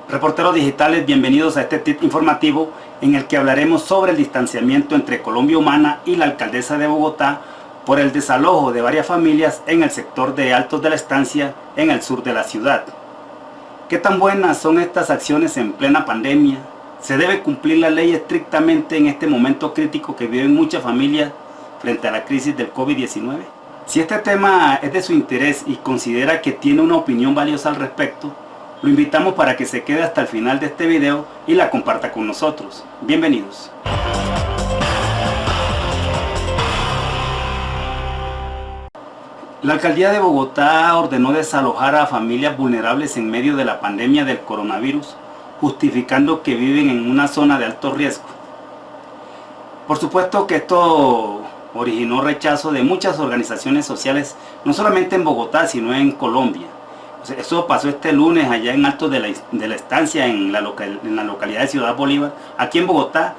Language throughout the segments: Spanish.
Reporteros digitales, bienvenidos a este tip informativo en el que hablaremos sobre el distanciamiento entre Colombia Humana y la alcaldesa de Bogotá por el desalojo de varias familias en el sector de Altos de la Estancia en el sur de la ciudad. ¿Qué tan buenas son estas acciones en plena pandemia? ¿Se debe cumplir la ley estrictamente en este momento crítico que viven muchas familias frente a la crisis del COVID-19? Si este tema es de su interés y considera que tiene una opinión valiosa al respecto, lo invitamos para que se quede hasta el final de este video y la comparta con nosotros. Bienvenidos. La alcaldía de Bogotá ordenó desalojar a familias vulnerables en medio de la pandemia del coronavirus, justificando que viven en una zona de alto riesgo. Por supuesto que esto originó rechazo de muchas organizaciones sociales, no solamente en Bogotá, sino en Colombia. Eso pasó este lunes allá en Altos de la Estancia, en la localidad de Ciudad Bolívar, aquí en Bogotá.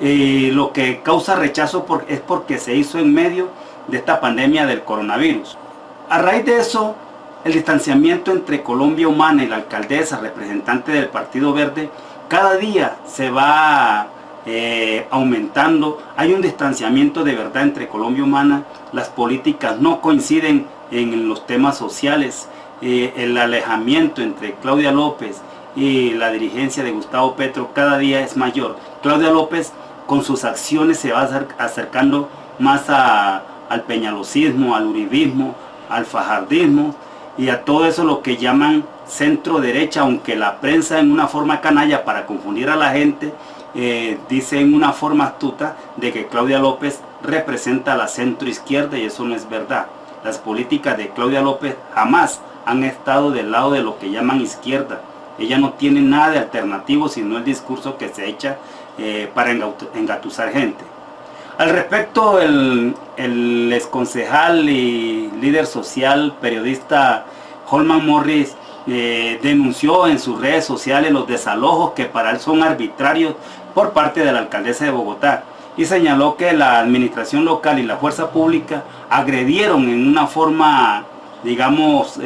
Lo que causa rechazo es porque se hizo en medio de esta pandemia del coronavirus. A raíz de eso, el distanciamiento entre Colombia Humana y la alcaldesa, representante del Partido Verde, cada día se va aumentando. Hay un distanciamiento de verdad entre Colombia Humana, las políticas no coinciden en los temas sociales. El alejamiento entre Claudia López y la dirigencia de Gustavo Petro cada día es mayor. Claudia López con sus acciones se va acercando más al peñalosismo, al uribismo, al fajardismo y a todo eso lo que llaman centro derecha, aunque la prensa en una forma canalla para confundir a la gente dice en una forma astuta de que Claudia López representa a la centro izquierda, y eso no es verdad. Las políticas de Claudia López jamás han estado del lado de lo que llaman izquierda. Ella no tiene nada de alternativo sino el discurso que se echa para engatusar gente. Al respecto, el exconcejal y líder social, periodista Holman Morris, denunció en sus redes sociales los desalojos que para él son arbitrarios por parte de la alcaldesa de Bogotá, y señaló que la administración local y la fuerza pública agredieron en una forma, digamos,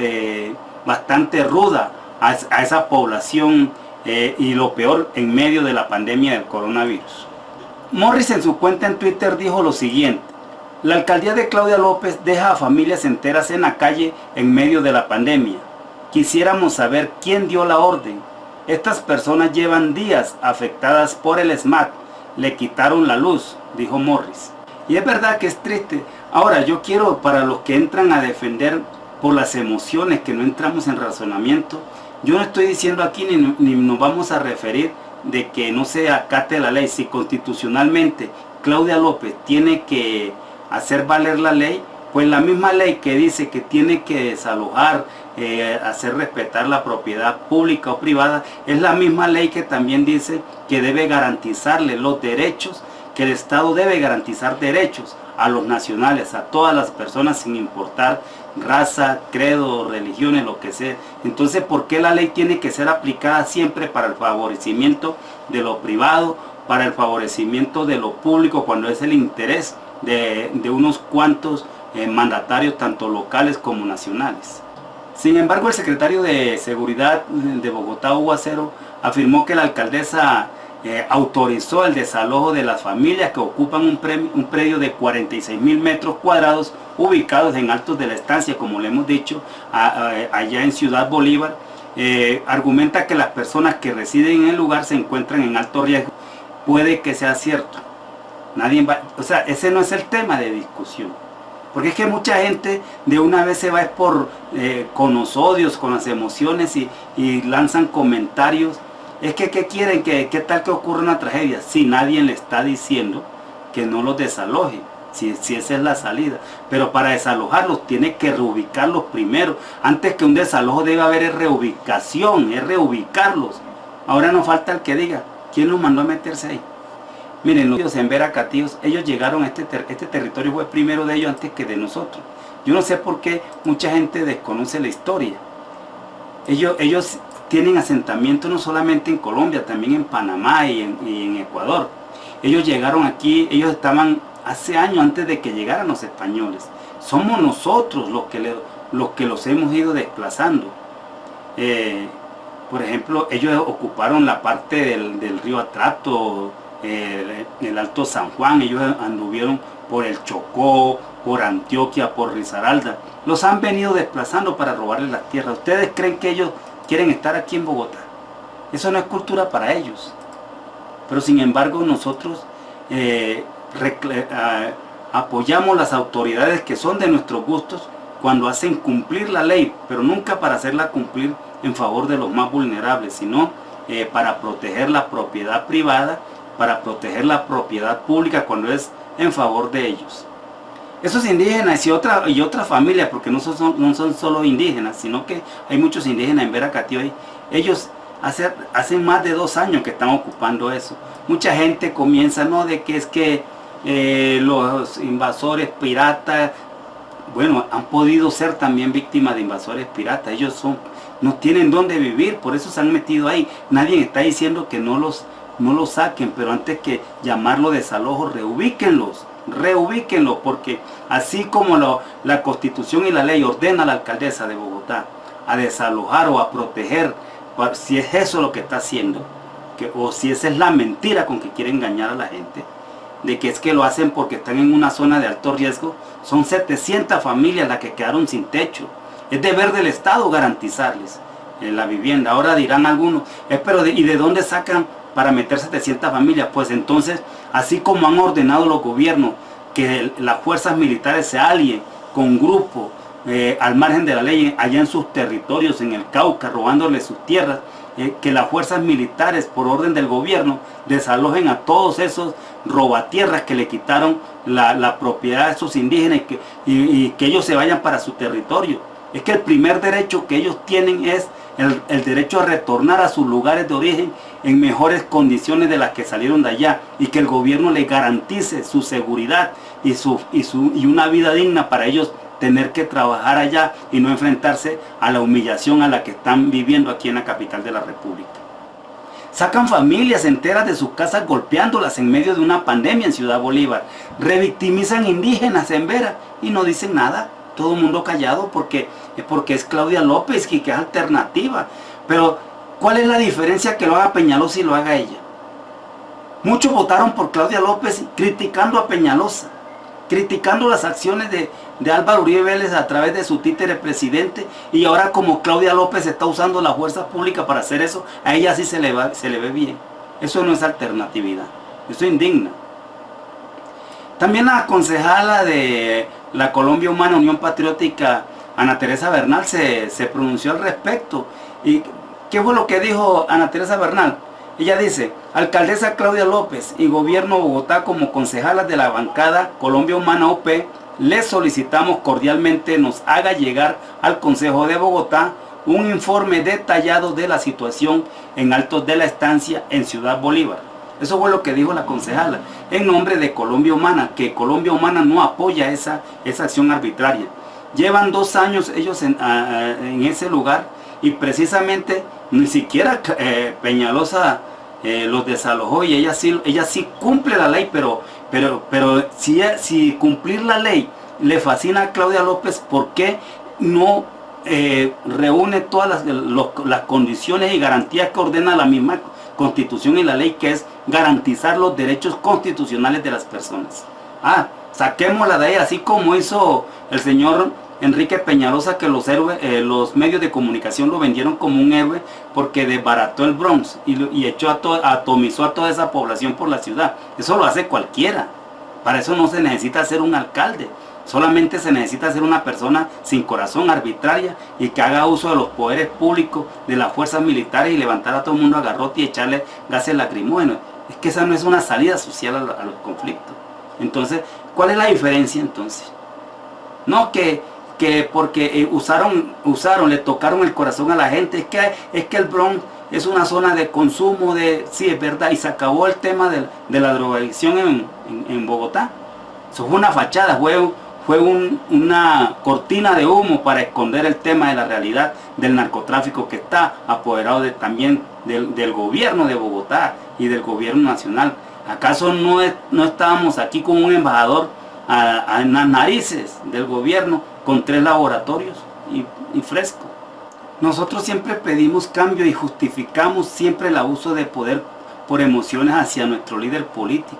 bastante ruda a esa población, y lo peor, en medio de la pandemia del coronavirus. Morris en su cuenta en Twitter dijo lo siguiente: la alcaldía de Claudia López deja a familias enteras en la calle en medio de la pandemia. Quisiéramos saber quién dio la orden. Estas personas llevan días afectadas por el SMAT. Le quitaron la luz, dijo Morris. Y es verdad que es triste. Ahora, yo quiero, para los que entran a defender por las emociones, que no entramos en razonamiento, yo no estoy diciendo aquí ni nos vamos a referir de que no se acate la ley. Si constitucionalmente Claudia López tiene que hacer valer la ley, pues la misma ley que dice que tiene que desalojar, hacer respetar la propiedad pública o privada, es la misma ley que también dice que debe garantizarle los derechos, que el Estado debe garantizar derechos a los nacionales, a todas las personas sin importar raza, credo, religiones, lo que sea. Entonces, ¿por qué la ley tiene que ser aplicada siempre para el favorecimiento de lo privado, para el favorecimiento de lo público, cuando es el interés de unos cuantos mandatarios, tanto locales como nacionales? Sin embargo, el secretario de Seguridad de Bogotá, Hugo Acero, afirmó que la alcaldesa autorizó el desalojo de las familias que ocupan un predio de 46.000 metros cuadrados ubicados en Altos de la Estancia, como le hemos dicho, allá en Ciudad Bolívar. Argumenta que las personas que residen en el lugar se encuentran en alto riesgo. Puede que sea cierto. O sea, ese no es el tema de discusión. Porque es que mucha gente de una vez se va con los odios, con las emociones y lanzan comentarios. Es que, ¿qué quieren? ¿Qué tal que ocurra una tragedia? Si nadie le está diciendo que no los desaloje, si esa es la salida. Pero para desalojarlos tiene que reubicarlos primero. Antes que un desalojo debe haber reubicación, es reubicarlos. Ahora no falta el que diga, ¿quién los mandó a meterse ahí? Miren, los en Veracatíos, ellos llegaron a este territorio, fue primero de ellos antes que de nosotros. Yo no sé por qué mucha gente desconoce la historia. Ellos tienen asentamiento no solamente en Colombia, también en Panamá y en Ecuador. Ellos llegaron aquí, ellos estaban hace años antes de que llegaran los españoles. Somos nosotros los que los hemos ido desplazando. Por ejemplo, ellos ocuparon la parte del río Atrato, el Alto San Juan, ellos anduvieron por el Chocó, por Antioquia, por Risaralda. Los han venido desplazando para robarles las tierras. ¿Ustedes creen que ellos quieren estar aquí en Bogotá? Eso no es cultura para ellos. Pero sin embargo nosotros apoyamos las autoridades que son de nuestros gustos cuando hacen cumplir la ley, pero nunca para hacerla cumplir en favor de los más vulnerables, sino para proteger la propiedad privada, para proteger la propiedad pública cuando es en favor de ellos. Esos indígenas y otras familias, porque no son solo indígenas, sino que hay muchos indígenas en Veracatío ahí, ellos hacen más de 2 años que están ocupando eso. Mucha gente comienza, ¿no?, de que es que los invasores piratas, bueno, han podido ser también víctimas de invasores piratas. Ellos no tienen dónde vivir, por eso se han metido ahí. Nadie está diciendo que no los saquen, pero antes que llamarlo desalojo, reubíquenlos, porque así como la Constitución y la ley ordena a la alcaldesa de Bogotá a desalojar o a proteger, si es eso lo que está haciendo, o si esa es la mentira con que quiere engañar a la gente, de que es que lo hacen porque están en una zona de alto riesgo, son 700 familias las que quedaron sin techo. Es deber del Estado garantizarles la vivienda. Ahora dirán algunos, pero ¿y de dónde sacan para meter 700 familias? Pues entonces, así como han ordenado los gobiernos que las fuerzas militares se alíen con grupos al margen de la ley allá en sus territorios, en el Cauca, robándoles sus tierras, que las fuerzas militares por orden del gobierno desalojen a todos esos robatierras que le quitaron la propiedad de esos indígenas y que ellos se vayan para su territorio. Es que el primer derecho que ellos tienen es el derecho a retornar a sus lugares de origen en mejores condiciones de las que salieron de allá, y que el gobierno les garantice su seguridad y una vida digna para ellos tener que trabajar allá y no enfrentarse a la humillación a la que están viviendo aquí en la capital de la República. Sacan familias enteras de sus casas golpeándolas en medio de una pandemia en Ciudad Bolívar. Revictimizan indígenas en Vera y no dicen nada. Todo el mundo callado porque es Claudia López y que es alternativa. Pero ¿cuál es la diferencia que lo haga Peñalosa y lo haga ella? Muchos votaron por Claudia López criticando a Peñalosa, criticando las acciones de Álvaro Uribe Vélez a través de su títere presidente, y ahora como Claudia López está usando la fuerza pública para hacer eso, a ella sí se le ve bien. Eso no es alternatividad, eso indigna. También la concejala de la Colombia Humana Unión Patriótica, Ana Teresa Bernal, se pronunció al respecto. ¿Y qué fue lo que dijo Ana Teresa Bernal? Ella dice: alcaldesa Claudia López y gobierno Bogotá, como concejalas de la bancada Colombia Humana OP, les solicitamos cordialmente nos haga llegar al Consejo de Bogotá un informe detallado de la situación en Altos de la Estancia en Ciudad Bolívar. Eso fue lo que dijo la concejala en nombre de Colombia Humana, que Colombia Humana no apoya esa acción arbitraria. Llevan 2 años ellos en ese lugar, y precisamente ni siquiera Peñalosa los desalojó, y ella sí cumple la ley, pero si cumplir la ley le fascina a Claudia López, ¿por qué no reúne todas las condiciones y garantías que ordena la misma Constitución y la ley, que es garantizar los derechos constitucionales de las personas? Saquémosla de ahí, así como hizo el señor Enrique Peñalosa, que los medios de comunicación lo vendieron como un héroe porque desbarató el Bronx y atomizó a toda esa población por la ciudad. Eso lo hace cualquiera. Para eso no se necesita ser un alcalde, solamente se necesita ser una persona sin corazón, arbitraria, y que haga uso de los poderes públicos, de las fuerzas militares, y levantar a todo el mundo a garrote y echarle gases lacrimógenos. Es que esa no es una salida social a los conflictos. Entonces, ¿cuál es la diferencia entonces? No que porque le tocaron el corazón a la gente, es que el Bronx es una zona de consumo, sí, es verdad, y se acabó el tema de la drogadicción en Bogotá. Eso fue una fachada, fue una cortina de humo para esconder el tema de la realidad del narcotráfico que está apoderado también del gobierno de Bogotá y del gobierno nacional. ¿Acaso no estábamos aquí con un embajador en las narices del gobierno con 3 laboratorios y fresco? Nosotros siempre pedimos cambio y justificamos siempre el abuso de poder por emociones hacia nuestro líder político.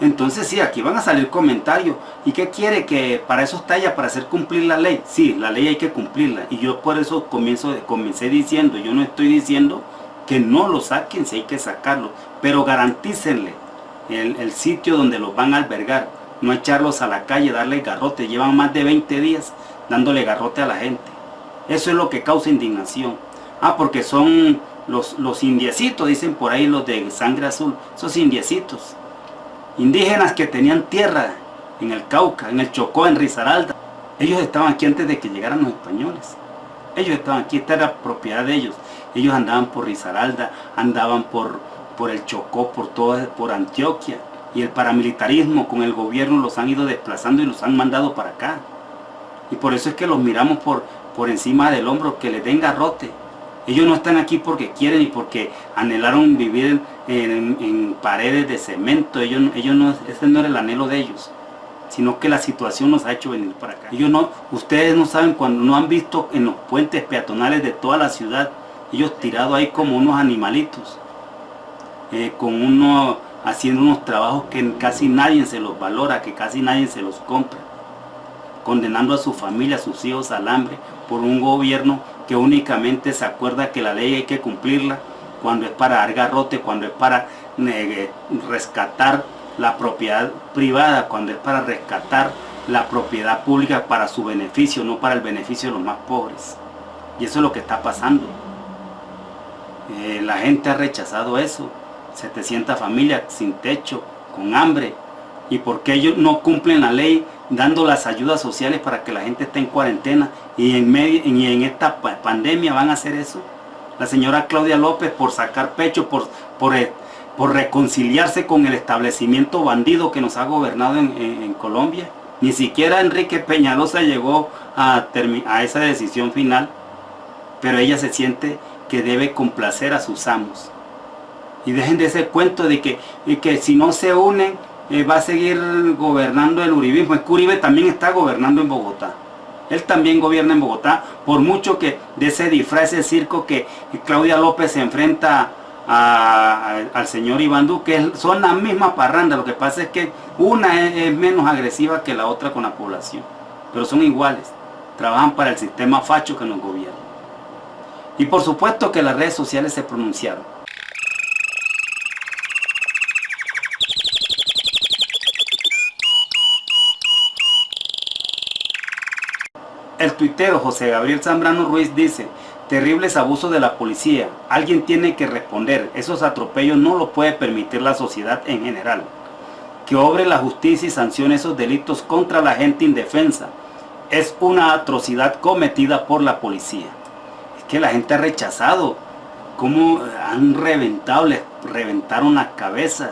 Entonces sí, aquí van a salir comentarios. ¿Y qué quiere? Que para eso está ella, para hacer cumplir la ley. Sí, la ley hay que cumplirla. Y yo por eso comencé diciendo, yo no estoy diciendo que no lo saquen, si hay que sacarlo. Pero garantícenle el sitio donde los van a albergar. No echarlos a la calle, darle garrote. Llevan más de 20 días dándole garrote a la gente. Eso es lo que causa indignación. Porque son los indiecitos, dicen por ahí los de sangre azul. Esos indiecitos. Indígenas que tenían tierra en el Cauca, en el Chocó, en Risaralda. Ellos estaban aquí antes de que llegaran los españoles. Ellos estaban aquí, esta era propiedad de ellos. Ellos andaban por Risaralda, andaban por el Chocó, por Antioquia. Y el paramilitarismo con el gobierno los han ido desplazando y los han mandado para acá. Y por eso es que los miramos por encima del hombro, que les den garrote. Ellos no están aquí porque quieren y porque anhelaron vivir en paredes de cemento. Ellos no, ese no era el anhelo de ellos, sino que la situación nos ha hecho venir para acá. Ustedes no saben, cuando no han visto en los puentes peatonales de toda la ciudad, ellos tirados ahí como unos animalitos, haciendo unos trabajos que casi nadie se los valora, que casi nadie se los compra, condenando a su familia, a sus hijos al hambre, por un gobierno que únicamente se acuerda que la ley hay que cumplirla cuando es para dar garrote, cuando es para rescatar la propiedad privada, cuando es para rescatar la propiedad pública para su beneficio, no para el beneficio de los más pobres. Y eso es lo que está pasando. La gente ha rechazado eso. 700 familias sin techo, con hambre. ¿Y por qué ellos no cumplen la ley dando las ayudas sociales para que la gente esté en cuarentena y en esta pandemia van a hacer eso? La señora Claudia López, por sacar pecho, por reconciliarse con el establecimiento bandido que nos ha gobernado en Colombia. Ni siquiera Enrique Peñalosa llegó a esa decisión final, pero ella se siente que debe complacer a sus amos. Y dejen de ese cuento de que si no se unen, va a seguir gobernando el uribismo. Es que Uribe también está gobernando en Bogotá. Él también gobierna en Bogotá, por mucho que de ese disfraz, ese circo que Claudia López se enfrenta al señor Iván Duque. Son las mismas parrandas, lo que pasa es que una es menos agresiva que la otra con la población, pero son iguales, trabajan para el sistema facho que nos gobierna. Y por supuesto que las redes sociales se pronunciaron. El tuitero José Gabriel Zambrano Ruiz dice: terribles abusos de la policía, alguien tiene que responder, esos atropellos no lo puede permitir la sociedad en general. Que obre la justicia y sancione esos delitos contra la gente indefensa, es una atrocidad cometida por la policía. Es que la gente ha rechazado, cómo han reventado, les reventaron la cabeza,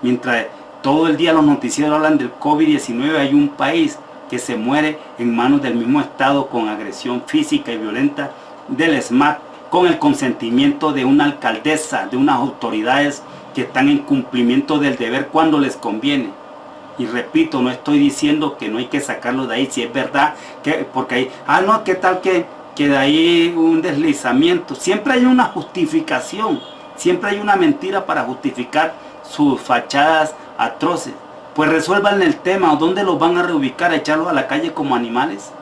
mientras todo el día los noticieros hablan del COVID-19, hay un país que se muere en manos del mismo Estado con agresión física y violenta del SMAT, con el consentimiento de una alcaldesa, de unas autoridades que están en cumplimiento del deber cuando les conviene. Y repito, no estoy diciendo que no hay que sacarlo de ahí, si es verdad, porque ahí, no, ¿qué tal que de ahí un deslizamiento? Siempre hay una justificación, siempre hay una mentira para justificar sus fachadas atroces. Pues resuelvan el tema, ¿dónde los van a reubicar? ¿A echarlos a la calle como animales?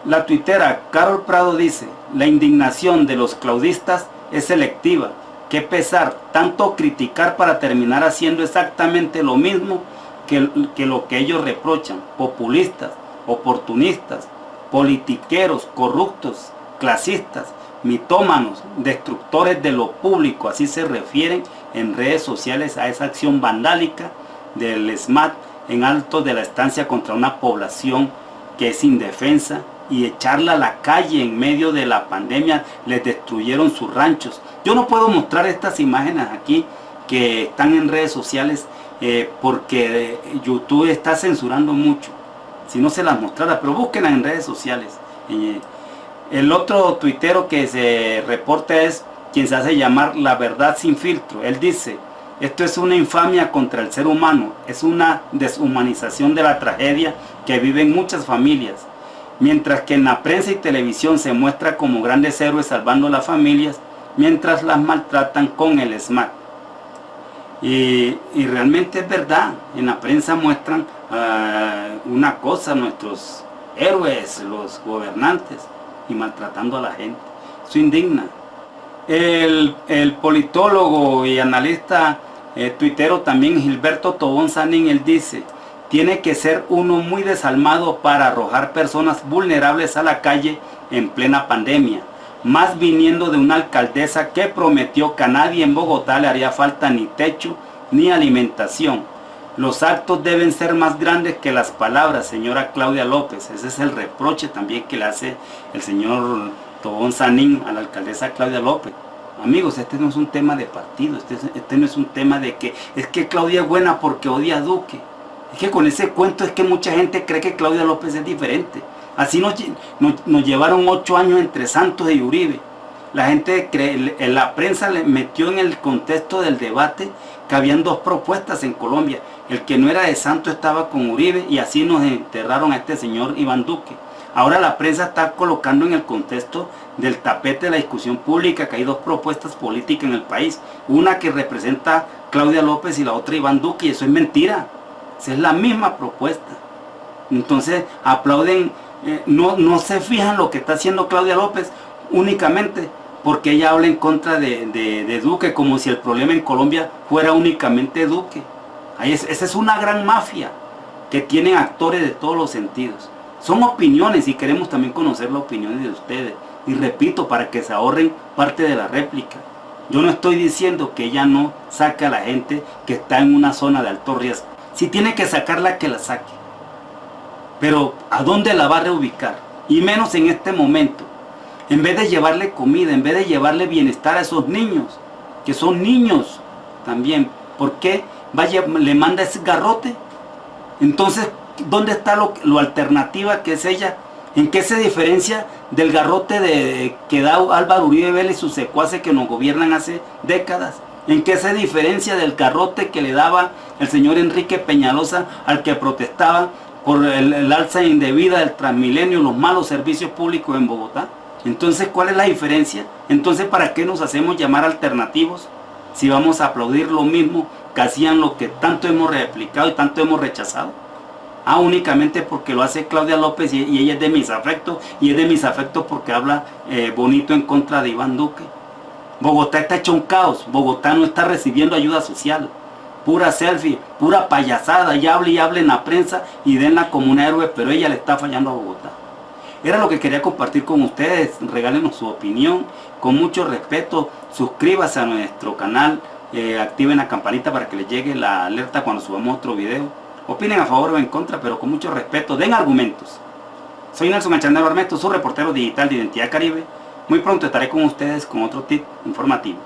La tuitera Carol Prado dice: la indignación de los claudistas es selectiva. Qué pesar, tanto criticar para terminar haciendo exactamente lo mismo que lo que ellos reprochan. Populistas, oportunistas, politiqueros, corruptos, clasistas, mitómanos, destructores de lo público, así se refieren en redes sociales a esa acción vandálica del SMAT en alto de la estancia contra una población que es indefensa, y echarla a la calle en medio de la pandemia. Les destruyeron sus ranchos. Yo no puedo mostrar estas imágenes aquí que están en redes sociales porque YouTube está censurando mucho. Si no se las mostrara, pero búsquenlas en redes sociales. El otro tuitero que se reporta es quien se hace llamar La Verdad Sin Filtro. Él dice: esto es una infamia contra el ser humano, es una deshumanización de la tragedia que viven muchas familias. mientras que en la prensa y televisión se muestra como grandes héroes salvando a las familias, mientras las maltratan con el SMAT. Y realmente es verdad, en la prensa muestran una cosa, nuestros héroes, los gobernantes, y maltratando a la gente. Eso indigna. El politólogo y analista tuitero también, Gilberto Tobón Sanín, él dice: tiene que ser uno muy desalmado para arrojar personas vulnerables a la calle en plena pandemia, más viniendo de una alcaldesa que prometió que a nadie en Bogotá le haría falta ni techo ni alimentación. Los actos deben ser más grandes que las palabras, señora Claudia López. Ese es el reproche también que le hace el señor Tobón Sanín a la alcaldesa Claudia López. Amigos, este no es un tema de partido, este no es un tema de que es que Claudia es buena porque odia a Duque. Es que con ese cuento es que mucha gente cree que Claudia López es diferente. Así nos llevaron 8 años entre Santos y Uribe. La gente cree, la prensa le metió en el contexto del debate que habían 2 propuestas en Colombia. El que no era de Santos estaba con Uribe y así nos enterraron a este señor Iván Duque. Ahora la prensa está colocando en el contexto del tapete de la discusión pública que hay 2 propuestas políticas en el país. Una que representa Claudia López y la otra Iván Duque, y eso es mentira. Esa es la misma propuesta. Entonces aplauden, no se fijan lo que está haciendo Claudia López únicamente porque ella habla en contra de Duque, como si el problema en Colombia fuera únicamente Duque. Esa es una gran mafia que tienen actores de todos los sentidos. Son opiniones y queremos también conocer las opiniones de ustedes. Y repito, para que se ahorren parte de la réplica. Yo no estoy diciendo que ella no saque a la gente que está en una zona de alto riesgo. Si tiene que sacarla, que la saque. Pero ¿a dónde la va a reubicar? Y menos en este momento. En vez de llevarle comida, en vez de llevarle bienestar a esos niños, que son niños también, ¿por qué le manda ese garrote? Entonces, ¿dónde está lo alternativa que es ella? ¿En qué se diferencia del garrote que da Álvaro Uribe Vélez y sus secuaces que nos gobiernan hace décadas? ¿En qué se diferencia del garrote que le daba el señor Enrique Peñalosa al que protestaba por el alza indebida del Transmilenio, los malos servicios públicos en Bogotá? Entonces, ¿cuál es la diferencia? Entonces, ¿para qué nos hacemos llamar alternativos si vamos a aplaudir lo mismo que hacían lo que tanto hemos replicado y tanto hemos rechazado? Únicamente porque lo hace Claudia López y ella es de mis afectos, y es de mis afectos porque habla bonito en contra de Iván Duque. Bogotá está hecho un caos. Bogotá no está recibiendo ayuda social. Pura selfie, pura payasada, y hable en la prensa y denla como un héroe, pero ella le está fallando a Bogotá. Era lo que quería compartir con ustedes. Regálenos su opinión, con mucho respeto. Suscríbase a nuestro canal, activen la campanita para que les llegue la alerta cuando subamos otro video. Opinen a favor o en contra, pero con mucho respeto, den argumentos. Soy Nelson Machanero Armesto, su reportero digital de Identidad Caribe. Muy pronto estaré con ustedes con otro tip informativo.